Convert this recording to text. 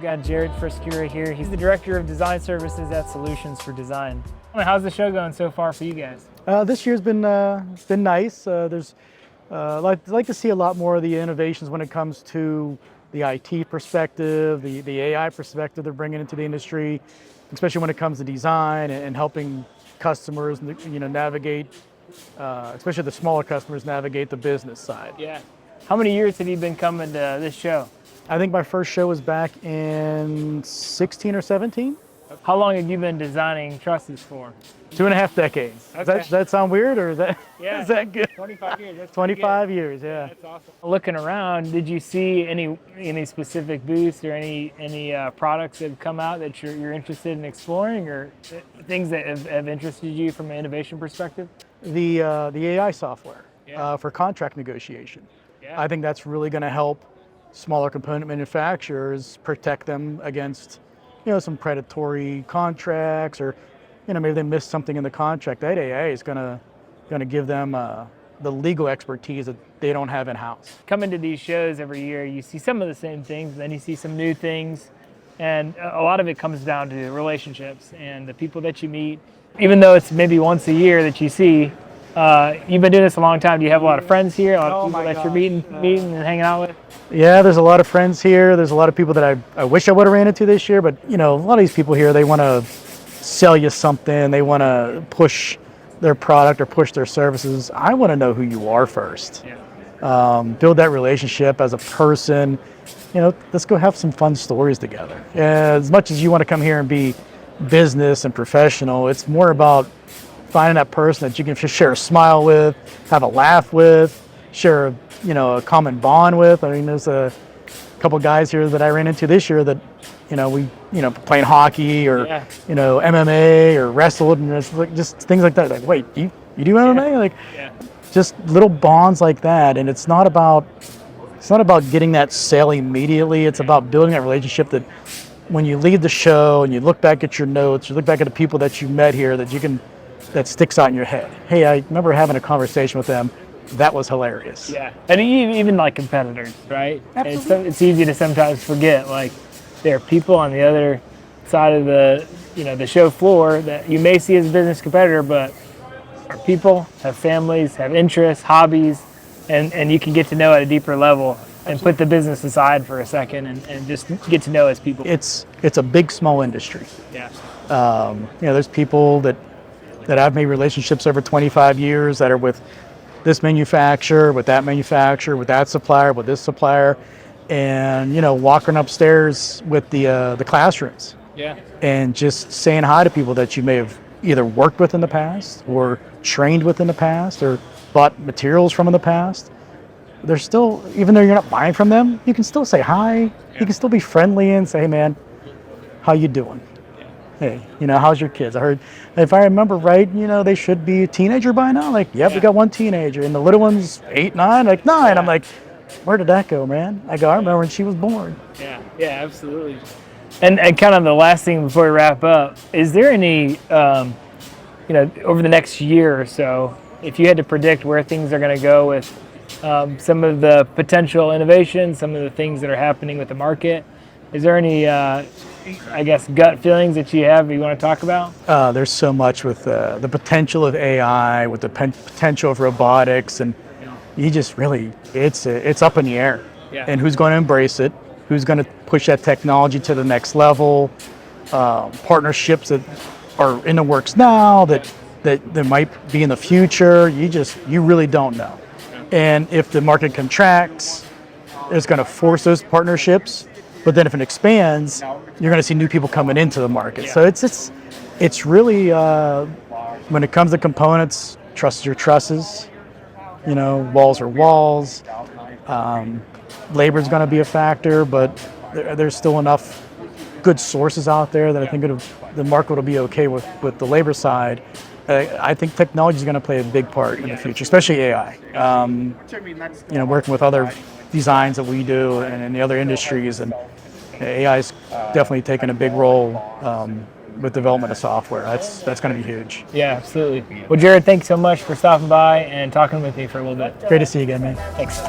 We got Jarred Frescura here. He's the Director of Design Services at Solutions for Design. How's the show going so far for you guys? This year's been nice. Like to see a lot more of the innovations when it comes to the IT perspective, the AI perspective they're bringing into the industry, especially when it comes to design and helping customers, navigate, especially the smaller customers, navigate the business side. Yeah. How many years have you been coming to this show? I think my first show was back in 16 or 17. How long have you been designing trusses for? 2.5 decades. Okay. Does that sound weird, or is that, Yeah. is that good? 25 years. That's 25 years, yeah. That's awesome. Looking around, did you see any specific booths or any products that have come out that you're interested in exploring, or things that have interested you from an innovation perspective? The AI software Yeah. for contract negotiation. Yeah. I think that's really going to help smaller component manufacturers protect them against, some predatory contracts, or, maybe they missed something in the contract. That AI is going to give them the legal expertise that they don't have in house. Coming to these shows every year, you see some of the same things, then you see some new things, and a lot of it comes down to relationships and the people that you meet. Even though it's maybe once a year that you see, you've been doing this a long time. Do you have a lot of friends here, a lot of people that you're meeting and hanging out with? Yeah, there's a lot of friends here. There's a lot of people that I wish I would have ran into this year, but a lot of these people here, they want to sell you something. They want to push their product or push their services. I want to know who you are first. Yeah. Build that relationship as a person. Let's go have some fun stories together. As much as you want to come here and be business and professional, it's more about finding that person that you can just share a smile with, have a laugh with, share a common bond with. I mean, there's a couple guys here that I ran into this year that, we playing hockey or, Yeah. MMA or wrestled, and it's like just things like that. Like, wait, you do MMA? Yeah. Like, Yeah. just little bonds like that. And it's not about getting that sale immediately. It's about building that relationship that when you leave the show and you look back at your notes, you look back at the people that you met here, that sticks out in your head. Hey, I remember having a conversation with them. That was hilarious. Yeah, and even like competitors, right? Absolutely. It's easy to sometimes forget, like, there are people on the other side of the show floor that you may see as a business competitor, but are people, have families, have interests, hobbies, and you can get to know at a deeper level and put the business aside for a second and just get to know as people. It's a big, small industry. Yeah. There's people that I've made relationships over 25 years that are with this manufacturer, with that supplier, with this supplier, and walking upstairs with the classrooms. Yeah. And just saying hi to people that you may have either worked with in the past or trained with in the past or bought materials from in the past. They're still, even though you're not buying from them, you can still say hi. Yeah. You can still be friendly and say, hey man, how you doing? Hey, how's your kids? I heard, if I remember right, they should be a teenager by now. Like, yep, Yeah. we got one teenager, and the little one's 8, 9, like 9. Yeah. I'm like, where did that go, man? I remember when she was born. Yeah, absolutely. And kind of the last thing before we wrap up, is there any, over the next year or so, if you had to predict where things are going to go with some of the potential innovations, some of the things that are happening with the market, is there any, gut feelings that you have that you want to talk about? There's so much with the potential of AI, with the potential of robotics, and you just really, it's up in the air. Yeah. And who's going to embrace it? Who's going to push that technology to the next level? Partnerships that are in the works now that might be in the future. You really don't know. And if the market contracts, it's going to force those partnerships. But then if it expands, you're going to see new people coming into the market. Yeah. So it's really, when it comes to components, trusses are trusses, walls are walls. Labor is going to be a factor, but there's still enough good sources out there that I think the market will be okay with the labor side. I think technology is going to play a big part in the future, especially AI. Working with other designs that we do and in the other industries, and AI is definitely taking a big role with development of software. That's going to be huge. Yeah, absolutely. Well, Jarred, thanks so much for stopping by and talking with me for a little bit. Great to see you again, man. Thanks.